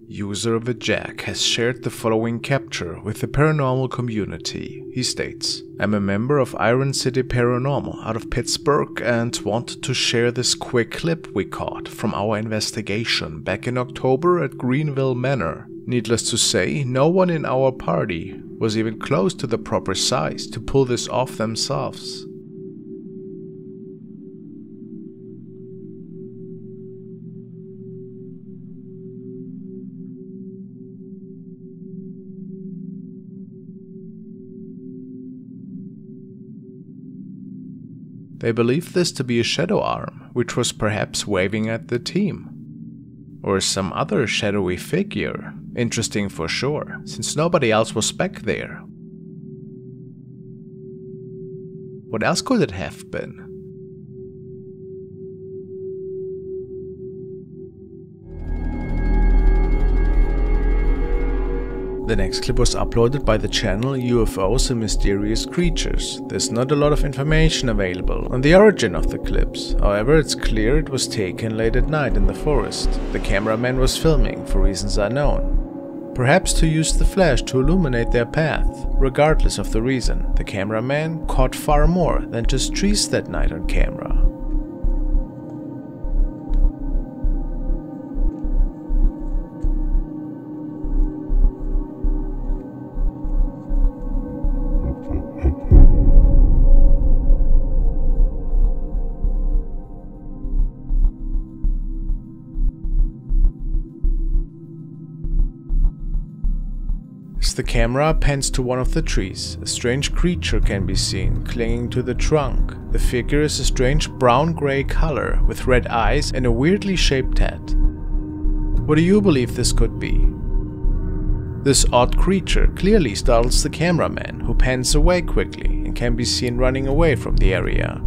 User of a Jack has shared the following capture with the paranormal community. He states, "I'm a member of Iron City Paranormal out of Pittsburgh and wanted to share this quick clip we caught from our investigation back in October at Greenville Manor. Needless to say, no one in our party was even close to the proper size to pull this off themselves." They believed this to be a shadow arm, which was perhaps waving at the team. Or some other shadowy figure. Interesting for sure, since nobody else was back there. What else could it have been? The next clip was uploaded by the channel UFOs and Mysterious Creatures. There's not a lot of information available on the origin of the clips, however it's clear it was taken late at night in the forest. The cameraman was filming for reasons unknown. Perhaps to use the flash to illuminate their path. Regardless of the reason, the cameraman caught far more than just trees that night on camera. As the camera pans to one of the trees, a strange creature can be seen clinging to the trunk. The figure is a strange brown-gray color with red eyes and a weirdly shaped head. What do you believe this could be? This odd creature clearly startles the cameraman, who pans away quickly and can be seen running away from the area.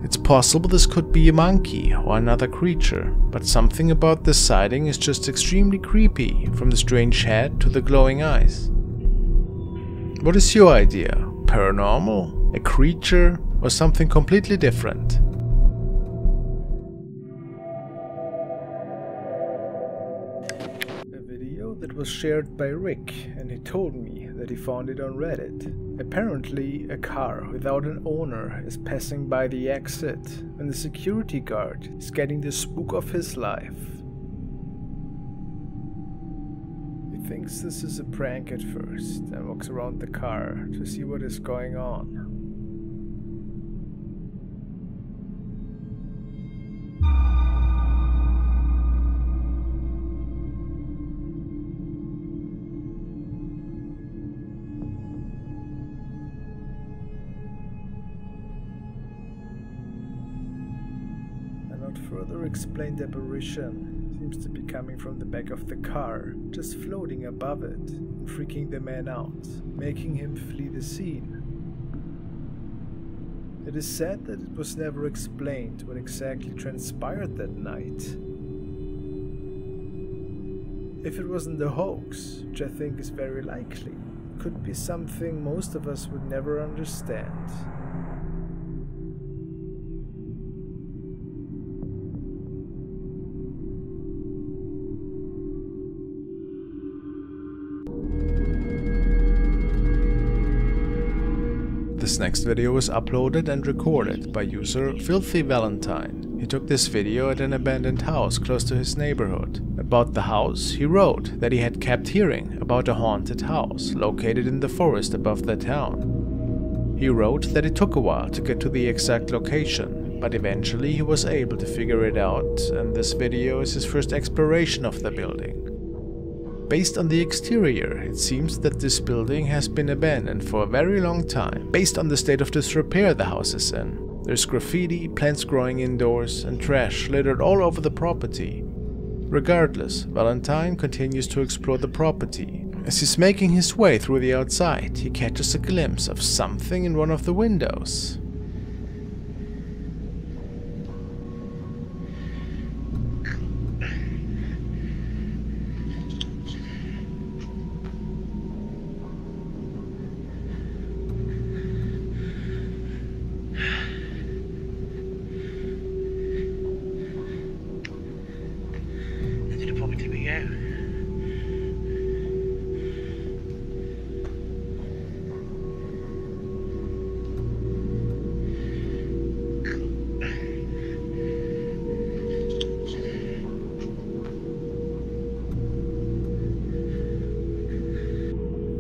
It's possible this could be a monkey or another creature, but something about this sighting is just extremely creepy, from the strange head to the glowing eyes. What is your idea? Paranormal? A creature? Or something completely different? A video that was shared by Rick, and he told me that he found it on Reddit. Apparently, a car without an owner is passing by the exit, and the security guard is getting the spook of his life. He thinks this is a prank at first and walks around the car to see what is going on. Further explained apparition seems to be coming from the back of the car, just floating above it and freaking the man out, making him flee the scene. It is said that it was never explained what exactly transpired that night. If it wasn't a hoax, which I think is very likely, it could be something most of us would never understand. This next video was uploaded and recorded by user Filthy Valentine. He took this video at an abandoned house close to his neighborhood. About the house, he wrote that he had kept hearing about a haunted house located in the forest above the town. He wrote that it took a while to get to the exact location, but eventually he was able to figure it out, and this video is his first exploration of the building. Based on the exterior, it seems that this building has been abandoned for a very long time, based on the state of disrepair the house is in. There's graffiti, plants growing indoors, and trash littered all over the property. Regardless, Valentine continues to explore the property. As he's making his way through the outside, he catches a glimpse of something in one of the windows. They did probably take me out.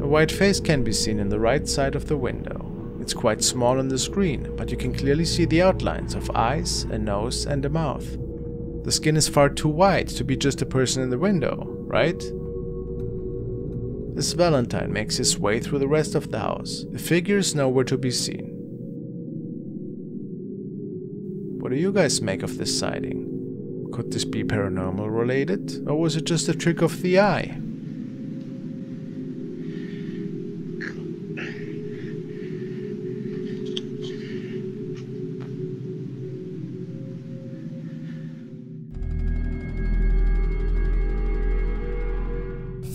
A white face can be seen in the right side of the window. It's quite small on the screen, but you can clearly see the outlines of eyes, a nose and a mouth. The skin is far too white to be just a person in the window, right? As Valentine makes his way through the rest of the house, the figure is nowhere to be seen. What do you guys make of this sighting? Could this be paranormal related, or was it just a trick of the eye?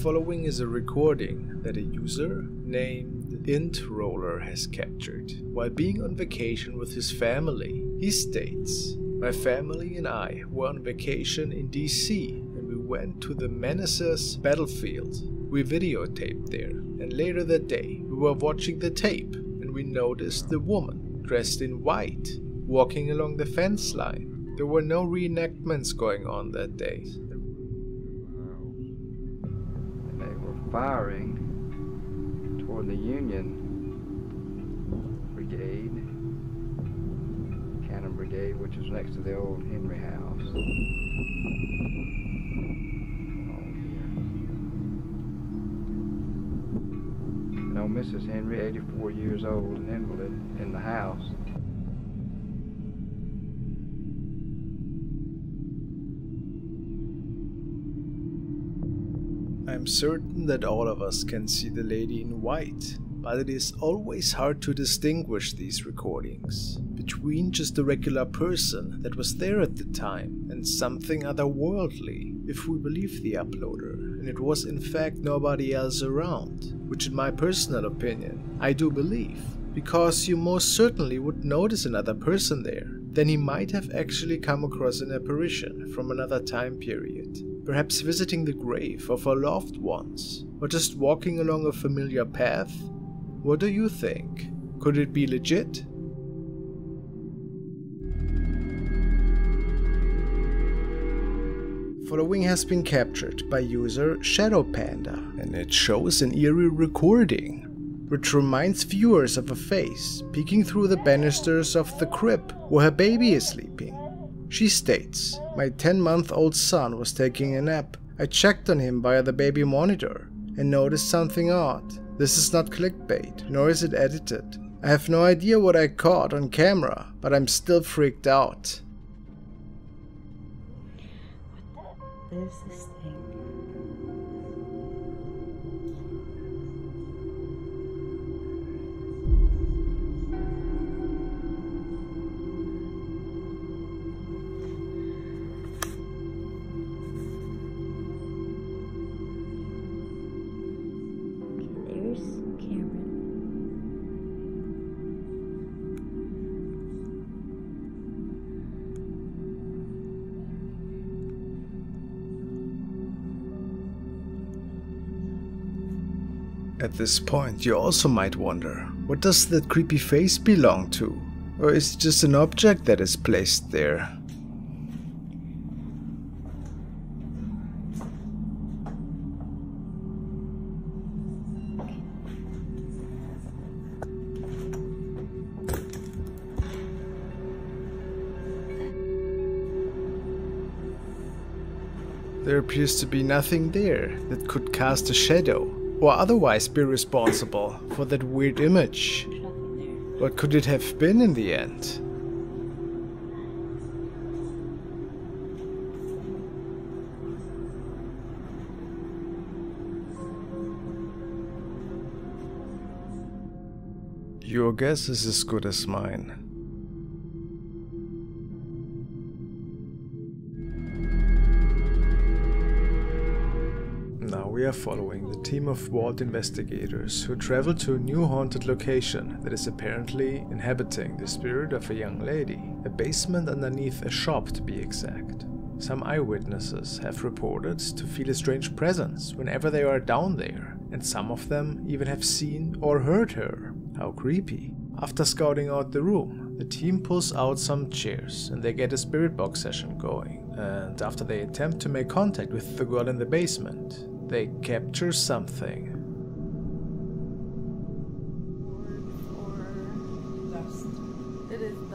Following is a recording that a user named introller has captured while being on vacation with his family. He states, "My family and I were on vacation in DC and we went to the Menaces battlefield. We videotaped there, and later that day we were watching the tape and we noticed the woman dressed in white walking along the fence line. There were no reenactments going on that day." Firing toward the Union Brigade, Cannon Brigade, which was next to the old Henry house. You know, Mrs. Henry, 84 years old, an invalid, in the house. I'm certain that all of us can see the lady in white, but it is always hard to distinguish these recordings between just a regular person that was there at the time and something otherworldly, if we believe the uploader, and it was in fact nobody else around, which in my personal opinion, I do believe, because you most certainly would notice another person there. Then he might have actually come across an apparition from another time period. Perhaps visiting the grave of our loved ones, or just walking along a familiar path? What do you think? Could it be legit? Following has been captured by user Shadow Panda, and it shows an eerie recording, which reminds viewers of a face peeking through the banisters of the crib where her baby is sleeping. She states, "My 10-month-old son was taking a nap. I checked on him via the baby monitor and noticed something odd. This is not clickbait, nor is it edited. I have no idea what I caught on camera, but I'm still freaked out." What is this thing? At this point, you also might wonder, what does that creepy face belong to? Or is it just an object that is placed there? There appears to be nothing there that could cast a shadow, or otherwise be responsible for that weird image. What could it have been in the end? Your guess is as good as mine. Now we are following the team of vault investigators who travel to a new haunted location that is apparently inhabiting the spirit of a young lady, a basement underneath a shop to be exact. Some eyewitnesses have reported to feel a strange presence whenever they are down there, and some of them even have seen or heard her. How creepy. After scouting out the room, the team pulls out some chairs and they get a spirit box session going. And after they attempt to make contact with the girl in the basement, they capture something.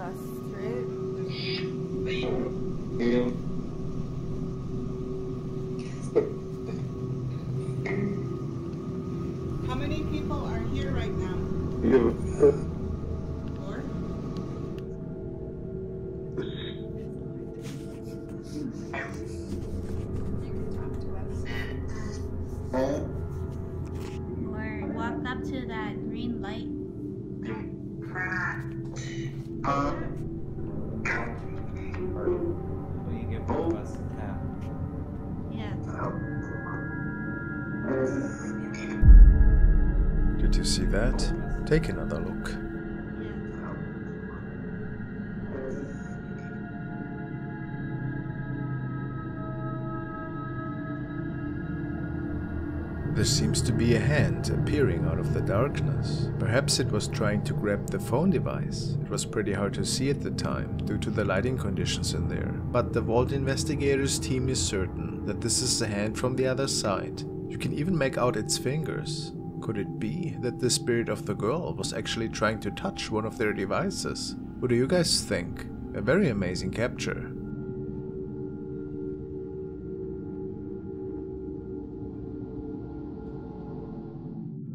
us straight. How many people are here right now? 4? Or walk up to that green light. Well, you give both of us a tap. Yeah. Did you see that? Take another look. There seems to be a hand appearing out of the darkness. Perhaps it was trying to grab the phone device. It was pretty hard to see at the time due to the lighting conditions in there, but the vault investigators team is certain that this is the hand from the other side. You can even make out its fingers. Could it be that the spirit of the girl was actually trying to touch one of their devices? What do you guys think? A very amazing capture.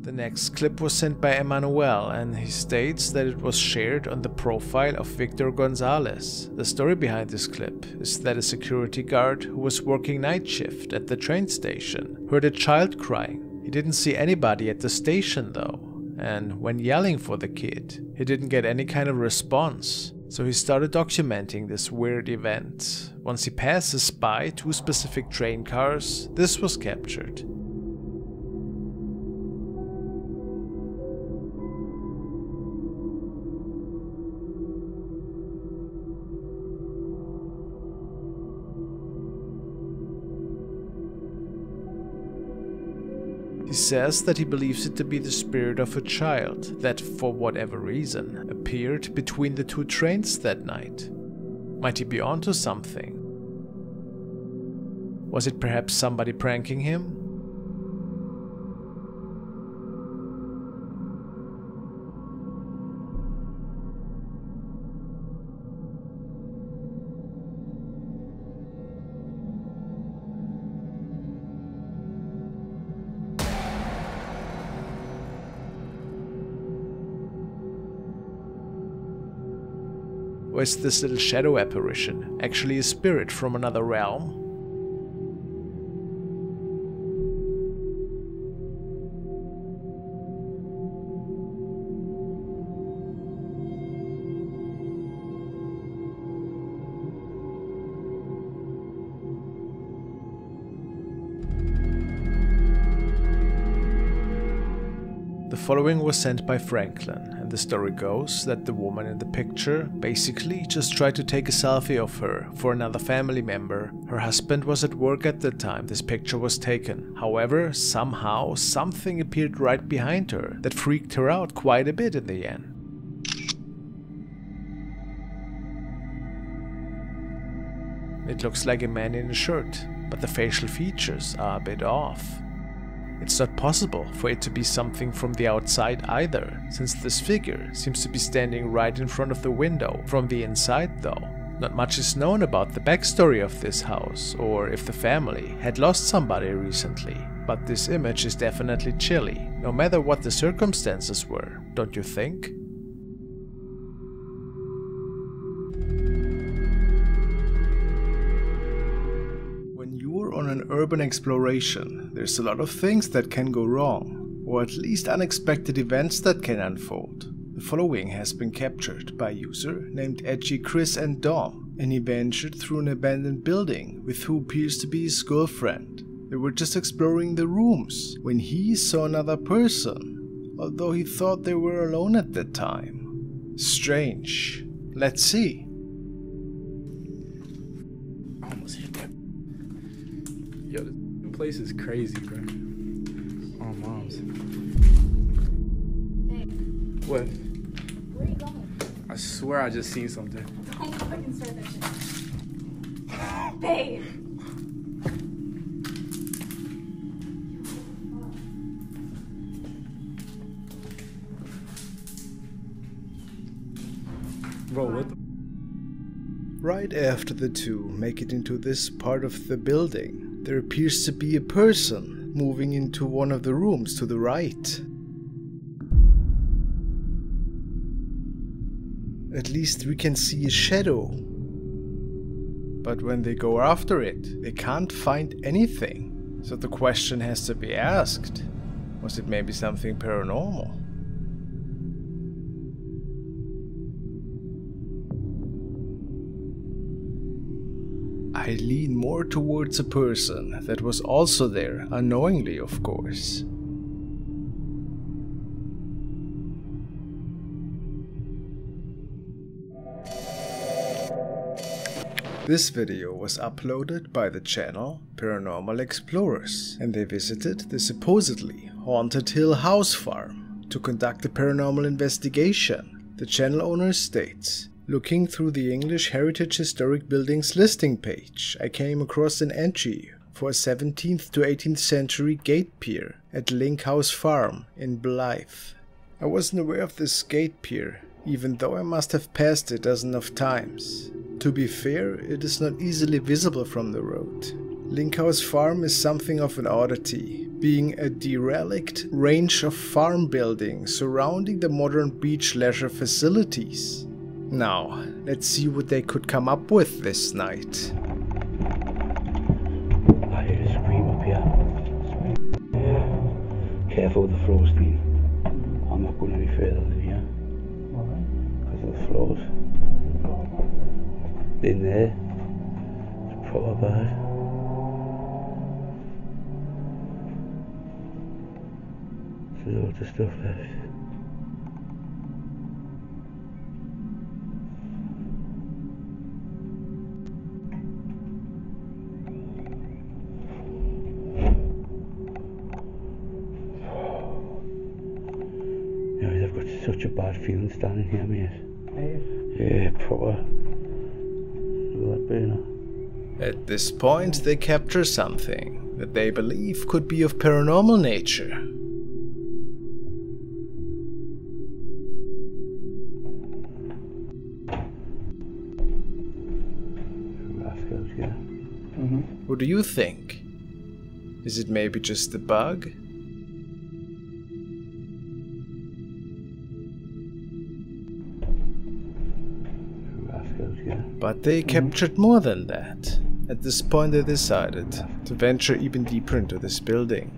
The next clip was sent by Emmanuel, and he states that it was shared on the profile of Victor Gonzalez. The story behind this clip is that a security guard who was working night shift at the train station heard a child crying. He didn't see anybody at the station though, and when yelling for the kid, he didn't get any kind of response. So he started documenting this weird event. Once he passes by 2 specific train cars, this was captured. He says that he believes it to be the spirit of a child that, for whatever reason, appeared between the 2 trains that night. Might he be onto something? Was it perhaps somebody pranking him? Or is this little shadow apparition actually a spirit from another realm? The following was sent by Franklin, and the story goes that the woman in the picture basically just tried to take a selfie of her for another family member. Her husband was at work at the time this picture was taken. However, somehow something appeared right behind her that freaked her out quite a bit in the end. It looks like a man in a shirt, but the facial features are a bit off. It's not possible for it to be something from the outside either, since this figure seems to be standing right in front of the window. From the inside though, not much is known about the backstory of this house, or if the family had lost somebody recently, but this image is definitely chilly, no matter what the circumstances were, don't you think? On an urban exploration, there's a lot of things that can go wrong, or at least unexpected events that can unfold. The following has been captured by a user named Edgy Chris and Dom, and he ventured through an abandoned building with who appears to be his girlfriend. They were just exploring the rooms when he saw another person, although he thought they were alone at the time. Strange. Let's see. Almost hit that. Yo, this place is crazy, bro. Oh, mom's. Hey, What? where are you going? I swear I just seen something. Don't fucking start that shit. Babe! Bro, what the? Right after the two make it into this part of the building, there appears to be a person moving into one of the rooms to the right. At least we can see a shadow. But when they go after it, they can't find anything. So the question has to be asked, was it maybe something paranormal? I lean more towards a person that was also there, unknowingly of course. This video was uploaded by the channel Paranormal Explorers, and they visited the supposedly haunted Hill House farm to conduct a paranormal investigation. The channel owner states, "Looking through the English Heritage Historic Buildings listing page, I came across an entry for a 17th to 18th century gate pier at Link House Farm in Blythe. I wasn't aware of this gate pier, even though I must have passed it dozens of times. To be fair, it is not easily visible from the road. Link House Farm is something of an oddity, being a derelict range of farm buildings surrounding the modern beach leisure facilities. Now, let's see what they could come up with this night." I hear a scream up here. Careful with the frosting. I'm not going any further than here. Because of the floors. In there. It's proper bad. There's loads of stuff left. I've got such a bad feeling standing here, mate. Yeah, proper. Look at that burner. At this point, they capture something that they believe could be of paranormal nature. Rascals, yeah. What do you think? Is it maybe just a bug? But they captured more than that. At this point they decided to venture even deeper into this building.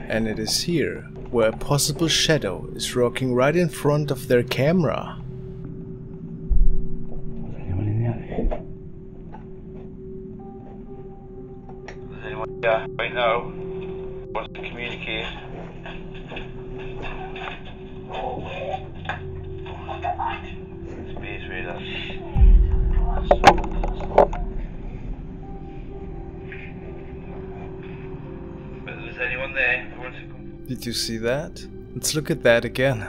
And it is here where a possible shadow is rocking right in front of their camera. Is anyone in the attic? Is anyone there right now? Wants to communicate? Space Raiders. But is anyone there who wants to come? Did you see that? Let's look at that again.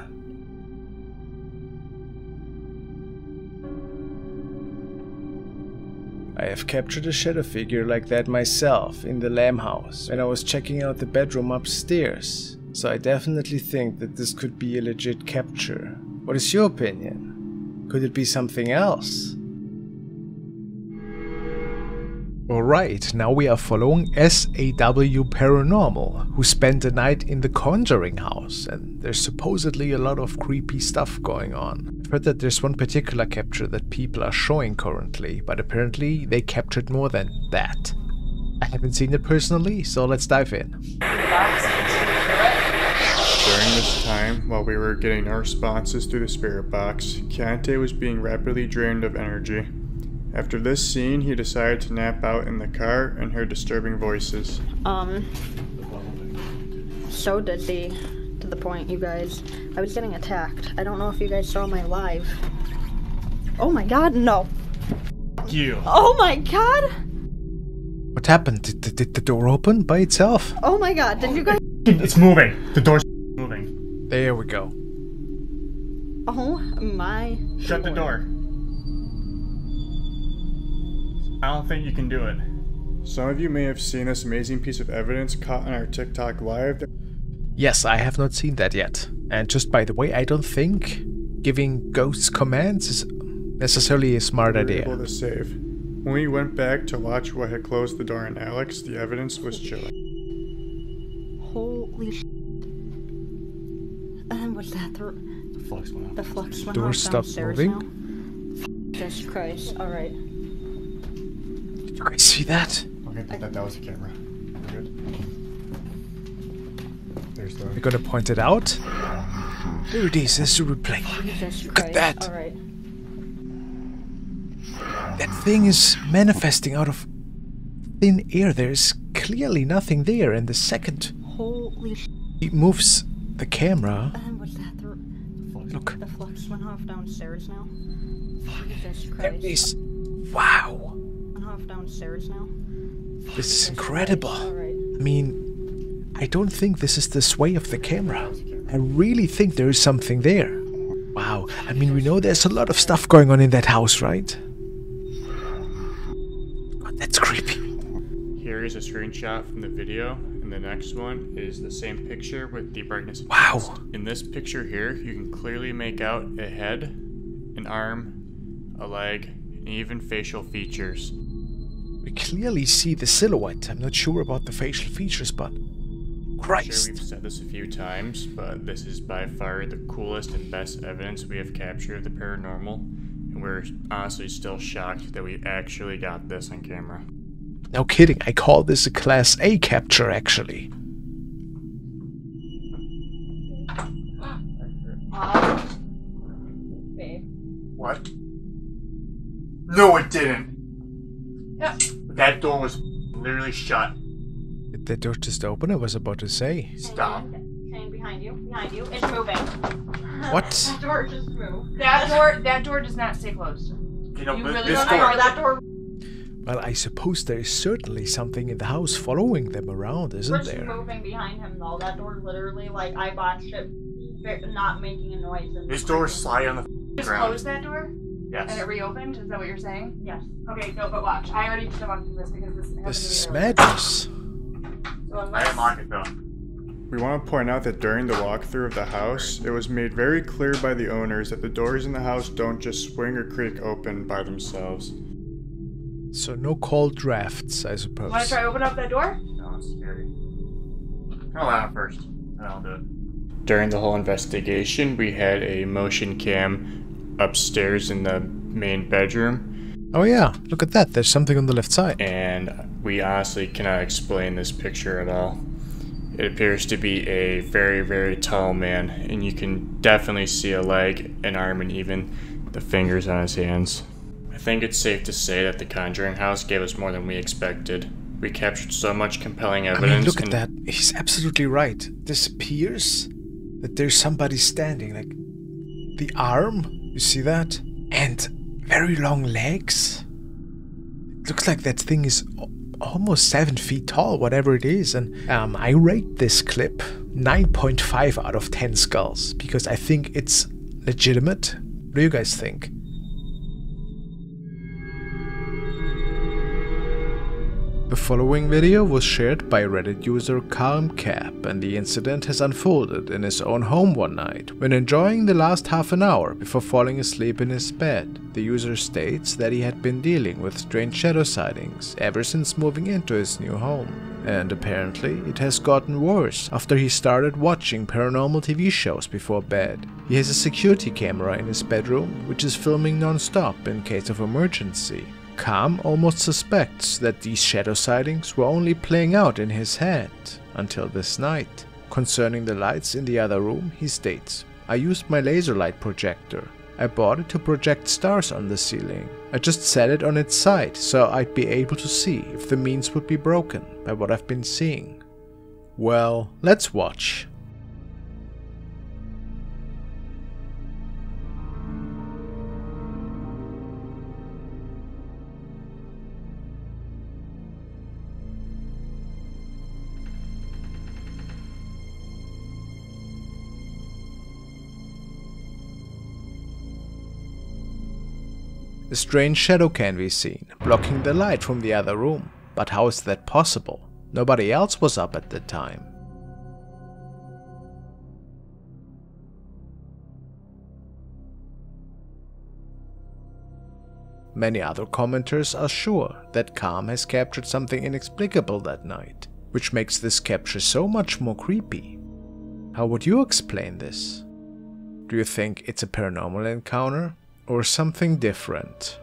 I have captured a shadow figure like that myself in the Lamb House when I was checking out the bedroom upstairs, so I definitely think that this could be a legit capture. What is your opinion? Could it be something else? Alright, now we are following SAW Paranormal, who spent the night in the Conjuring house, and there's supposedly a lot of creepy stuff going on. I've heard that there's one particular capture that people are showing currently, but apparently they captured more than that. I haven't seen it personally, so let's dive in. During this time, while we were getting our responses through the spirit box, Kante was being rapidly drained of energy. After this scene, he decided to nap out in the car and heard disturbing voices. So deadly to the point, you guys. I was getting attacked. I don't know if you guys saw my live. Oh my god, no. You. Oh my god! What happened? Did the door open by itself? Oh my god, did you guys— It's moving. The door's moving. There we go. Oh my. Shut the door. I don't think you can do it. Some of you may have seen this amazing piece of evidence caught on our TikTok live. Yes, I have not seen that yet. And just by the way, I don't think giving ghosts commands is necessarily a smart idea. Able to save. When we went back to watch what had closed the door on Alex, the evidence was chilling. Holy sh**. And what's that? The flux went off. The flux went Door off stopped downstairs moving. now. Jesus Christ. Alright. Did you guys see that? Okay, that was the camera. We're good. There's the... We're gonna point it out. There it is, there's the replay. Jesus Look Christ. at that. Alright. That thing is manifesting out of thin air. There's clearly nothing there. And the second Holy sh**. he moves the camera, And what's that? look, The flux went off downstairs now. Jesus there Christ. it is. Wow, Went off downstairs now. this is incredible. Alright. I mean, I don't think this is the sway of the camera. I really think there is something there. Wow, I mean, we know there's a lot of stuff going on in that house, right? God, that's creepy. Here is a screenshot from the video, and the next one is the same picture with the brightness. Wow. In this picture here, you can clearly make out a head, an arm, a leg, and even facial features. We clearly see the silhouette. I'm not sure about the facial features, but I'm Christ. sure we've said this a few times, but this is by far the coolest and best evidence we have captured of the paranormal, and we're honestly still shocked that we actually got this on camera. No kidding, I call this a Class A capture, actually. What? No, it didn't! Yeah. That door was literally shut. Did the door just open? I was about to say. Stop. Shane, behind you. It's moving. What? That door just moved. That door does not stay closed. You know, You really this don't door. know that door. Well, I suppose there is certainly something in the house following them around, isn't Just there? moving behind him though. That door literally, like, I botched it, not making a noise. And This door is sliding on the Just ground. close that door? Yes. And it reopened? Is that what you're saying? Yes. Okay, no, but watch. I already walked through this because this happened This is to me earlier. madness. So I unless... didn't lock it though. We want to point out that during the walkthrough of the house, it was made very clear by the owners that the doors in the house don't just swing or creak open by themselves. So no cold drafts, I suppose. Want to try open up that door? No, it's scary. I'll allow it first, and I'll do it. During the whole investigation, we had a motion cam upstairs in the main bedroom. Oh yeah, look at that. There's something on the left side. And we honestly cannot explain this picture at all. It appears to be a very, very tall man, and you can definitely see a leg, an arm, and even the fingers on his hands. I think it's safe to say that the Conjuring House gave us more than we expected. We captured so much compelling evidence. I mean, look at that. He's absolutely right. This appears that there's somebody standing. Like, the arm, you see that? And very long legs. It looks like that thing is almost 7 feet tall, whatever it is. And I rate this clip 9.5 out of 10 skulls, because I think it's legitimate. What do you guys think? The following video was shared by Reddit user CalmCap, and the incident has unfolded in his own home one night. When enjoying the last half an hour before falling asleep in his bed, the user states that he had been dealing with strange shadow sightings ever since moving into his new home. And apparently it has gotten worse after he started watching paranormal TV shows before bed. He has a security camera in his bedroom which is filming non-stop in case of emergency. Cam almost suspects that these shadow sightings were only playing out in his head until this night. Concerning the lights in the other room, he states, "I used my laser light projector. I bought it to project stars on the ceiling. I just set it on its side so I'd be able to see if the means would be broken by what I've been seeing." Well, let's watch. A strange shadow can be seen, blocking the light from the other room. But how is that possible? Nobody else was up at the time. Many other commenters are sure that Calm has captured something inexplicable that night, which makes this capture so much more creepy. How would you explain this? Do you think it's a paranormal encounter or something different?